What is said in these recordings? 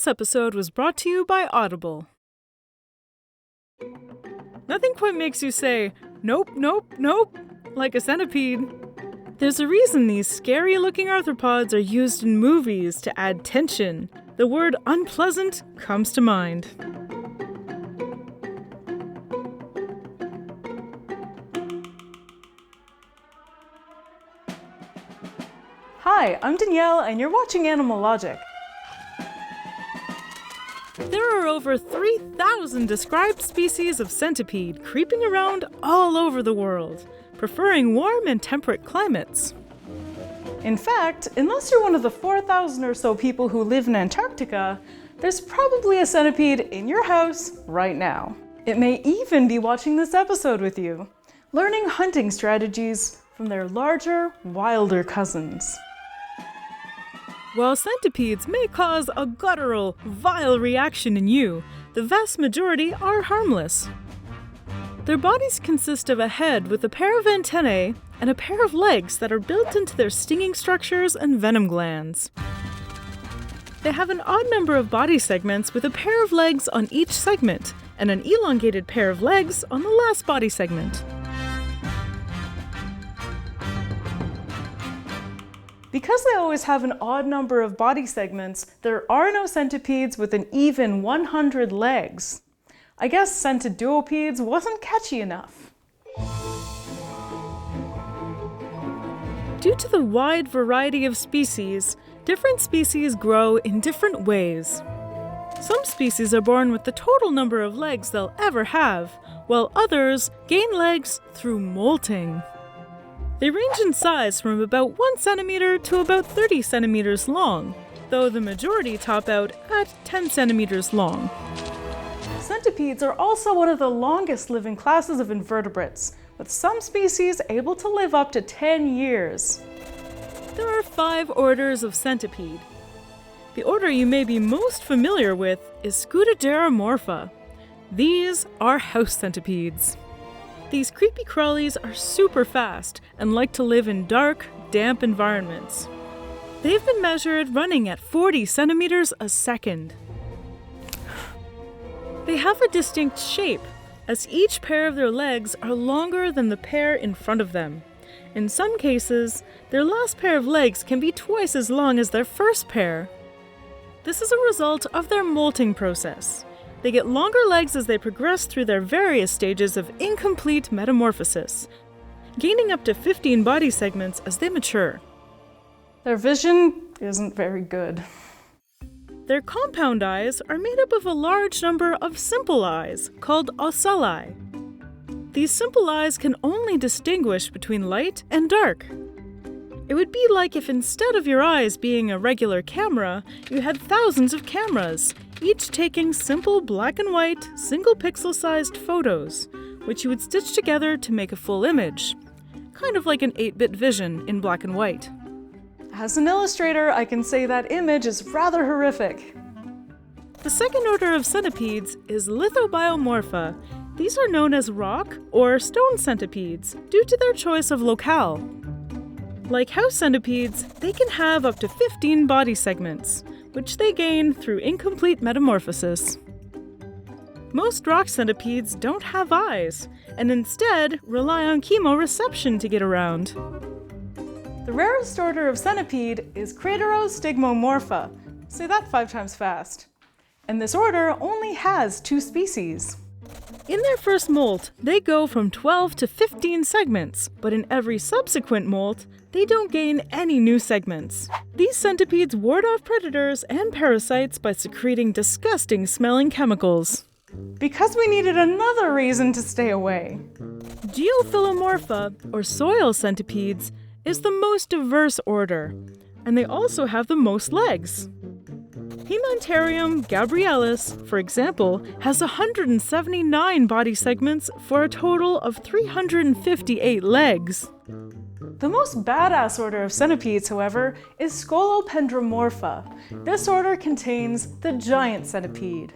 This episode was brought to you by Audible. Nothing quite makes you say, nope, nope, nope, like a centipede. There's a reason these scary-looking arthropods are used in movies to add tension. The word unpleasant comes to mind. Hi, I'm Danielle, and you're watching Animalogic. There are over 3,000 described species of centipede creeping around all over the world, preferring warm and temperate climates. In fact, unless you're one of the 4,000 or so people who live in Antarctica, there's probably a centipede in your house right now. It may even be watching this episode with you, learning hunting strategies from their larger, wilder cousins. While centipedes may cause a guttural, vile reaction in you, the vast majority are harmless. Their bodies consist of a head with a pair of antennae and a pair of legs that are built into their stinging structures and venom glands. They have an odd number of body segments with a pair of legs on each segment and an elongated pair of legs on the last body segment. Because they always have an odd number of body segments, there are no centipedes with an even 100 legs. I guess Centipedes wasn't catchy enough. Due to the wide variety of species, different species grow in different ways. Some species are born with the total number of legs they'll ever have, while others gain legs through molting. They range in size from about 1 centimeter to about 30 centimeters long, though the majority top out at 10 centimeters long. Centipedes are also one of the longest living classes of invertebrates, with some species able to live up to 10 years. There are 5 orders of centipede. The order you may be most familiar with is Scutoderomorpha. These are house centipedes. These creepy crawlies are super fast and like to live in dark, damp environments. They've been measured running at 40 centimeters a second. They have a distinct shape, as each pair of their legs are longer than the pair in front of them. In some cases, their last pair of legs can be twice as long as their first pair. This is a result of their molting process. They get longer legs as they progress through their various stages of incomplete metamorphosis, gaining up to 15 body segments as they mature. Their vision isn't very good. Their compound eyes are made up of a large number of simple eyes, called ocelli. These simple eyes can only distinguish between light and dark. It would be like if instead of your eyes being a regular camera, you had thousands of cameras, each taking simple black and white, single pixel-sized photos, which you would stitch together to make a full image. Kind of like an 8-bit vision in black and white. As an illustrator, I can say that image is rather horrific. The second order of centipedes is Lithobiomorpha. These are known as rock or stone centipedes due to their choice of locale. Like house centipedes, they can have up to 15 body segments, which they gain through incomplete metamorphosis. Most rock centipedes don't have eyes, and instead rely on chemoreception to get around. The rarest order of centipede is Craterostigmomorpha. Say that 5 times fast. And this order only has 2 species. In their first molt, they go from 12 to 15 segments, but in every subsequent molt, they don't gain any new segments. These centipedes ward off predators and parasites by secreting disgusting smelling chemicals. Because we needed another reason to stay away. Geophilomorpha, or soil centipedes, is the most diverse order, and they also have the most legs. Hemantarium gabrielis, for example, has 179 body segments for a total of 358 legs. The most badass order of centipedes, however, is Scolopendromorpha. This order contains the giant centipede.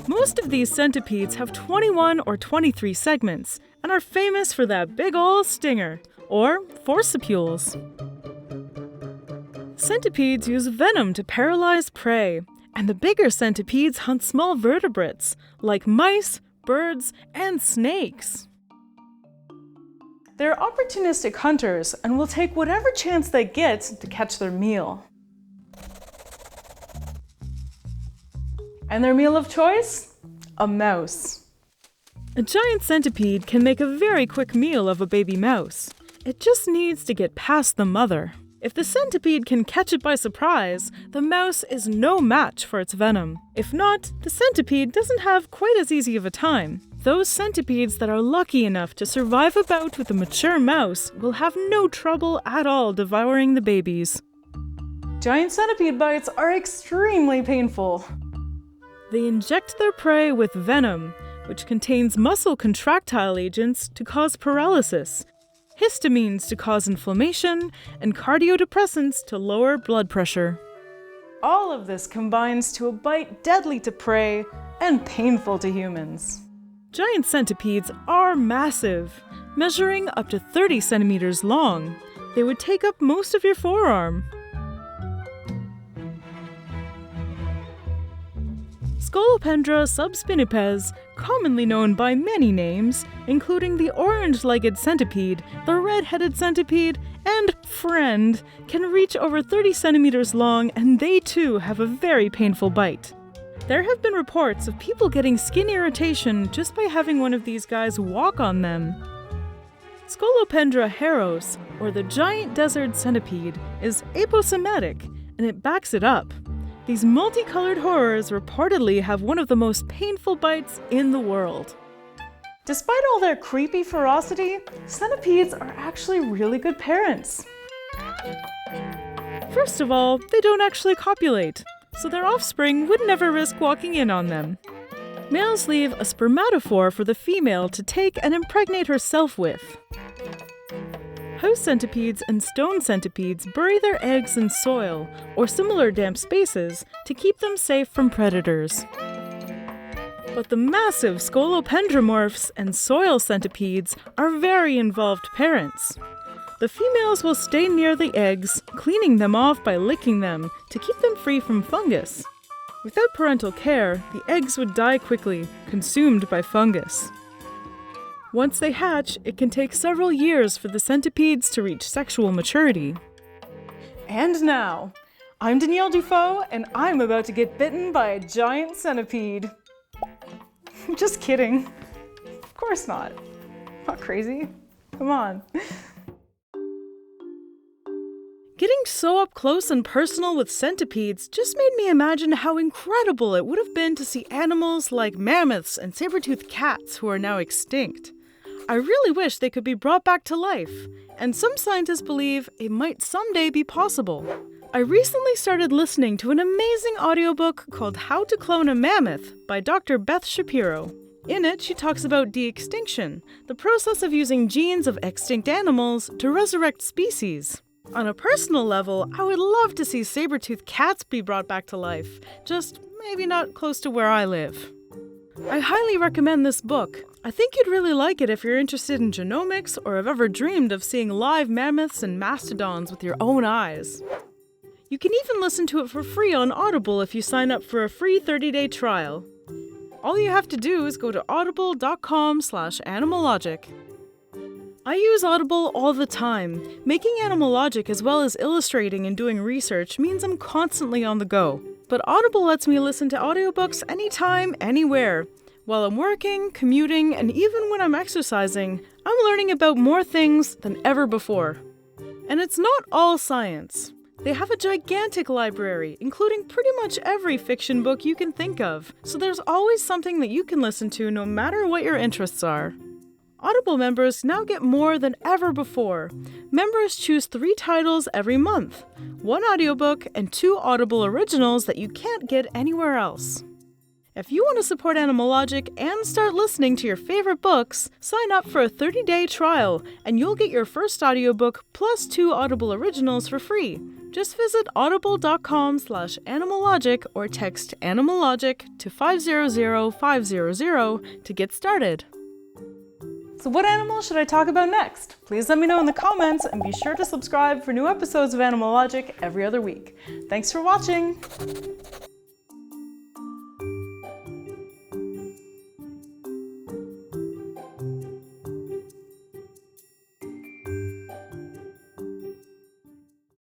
Most of these centipedes have 21 or 23 segments and are famous for that big ol' stinger, or forcipules. Centipedes use venom to paralyze prey, And the bigger centipedes hunt small vertebrates, like mice, birds, and snakes. They're opportunistic hunters and will take whatever chance they get to catch their meal. And their meal of choice? A mouse. A giant centipede can make a very quick meal of a baby mouse. It just needs to get past the mother. If the centipede can catch it by surprise, the mouse is no match for its venom. If not, the centipede doesn't have quite as easy of a time. Those centipedes that are lucky enough to survive a bout with a mature mouse will have no trouble at all devouring the babies. Giant centipede bites are extremely painful. They inject their prey with venom, which contains muscle contractile agents to cause paralysis, histamines to cause inflammation, and cardiodepressants to lower blood pressure. All of this combines to a bite deadly to prey and painful to humans. Giant centipedes are massive, measuring up to 30 centimeters long. They would take up most of your forearm. Scolopendra subspinipes, commonly known by many names, including the orange-legged centipede, the red-headed centipede, and friend, can reach over 30 centimeters long, and they too have a very painful bite. There have been reports of people getting skin irritation just by having one of these guys walk on them. Scolopendra heros, or the giant desert centipede, is aposematic, and it backs it up. These multicolored horrors reportedly have one of the most painful bites in the world. Despite all their creepy ferocity, centipedes are actually really good parents. First of all, they don't actually copulate, so their offspring would never risk walking in on them. Males leave a spermatophore for the female to take and impregnate herself with. House centipedes and stone centipedes bury their eggs in soil or similar damp spaces to keep them safe from predators. But the massive scolopendromorphs and soil centipedes are very involved parents. The females will stay near the eggs, cleaning them off by licking them to keep them free from fungus. Without parental care, the eggs would die quickly, consumed by fungus. Once they hatch, it can take several years for the centipedes to reach sexual maturity. And now, I'm Danielle Dufault, and I'm about to get bitten by a giant centipede. Just kidding. Of course not. Not crazy. Come on. Getting so up close and personal with centipedes just made me imagine how incredible it would have been to see animals like mammoths and saber-toothed cats who are now extinct. I really wish they could be brought back to life, and some scientists believe it might someday be possible. I recently started listening to an amazing audiobook called How to Clone a Mammoth by Dr. Beth Shapiro. In it, she talks about de-extinction, the process of using genes of extinct animals to resurrect species. On a personal level, I would love to see saber-toothed cats be brought back to life, just maybe not close to where I live. I highly recommend this book. I think you'd really like it if you're interested in genomics or have ever dreamed of seeing live mammoths and mastodons with your own eyes. You can even listen to it for free on Audible if you sign up for a free 30-day trial. All you have to do is go to audible.com/animalogic. I use Audible all the time. Making Animalogic as well as illustrating and doing research means I'm constantly on the go. But Audible lets me listen to audiobooks anytime, anywhere. While I'm working, commuting, and even when I'm exercising, I'm learning about more things than ever before. And it's not all science. They have a gigantic library, including pretty much every fiction book you can think of, so there's always something that you can listen to no matter what your interests are. Audible members now get more than ever before. Members choose 3 titles every month, 1 audiobook and 2 Audible originals that you can't get anywhere else. If you want to support Animalogic and start listening to your favorite books, sign up for a 30-day trial and you'll get your first audiobook plus 2 Audible originals for free. Just visit audible.com/animalogic or text Animalogic to 500500 to get started. So what animal should I talk about next? Please let me know in the comments and be sure to subscribe for new episodes of Animalogic every other week. Thanks for watching!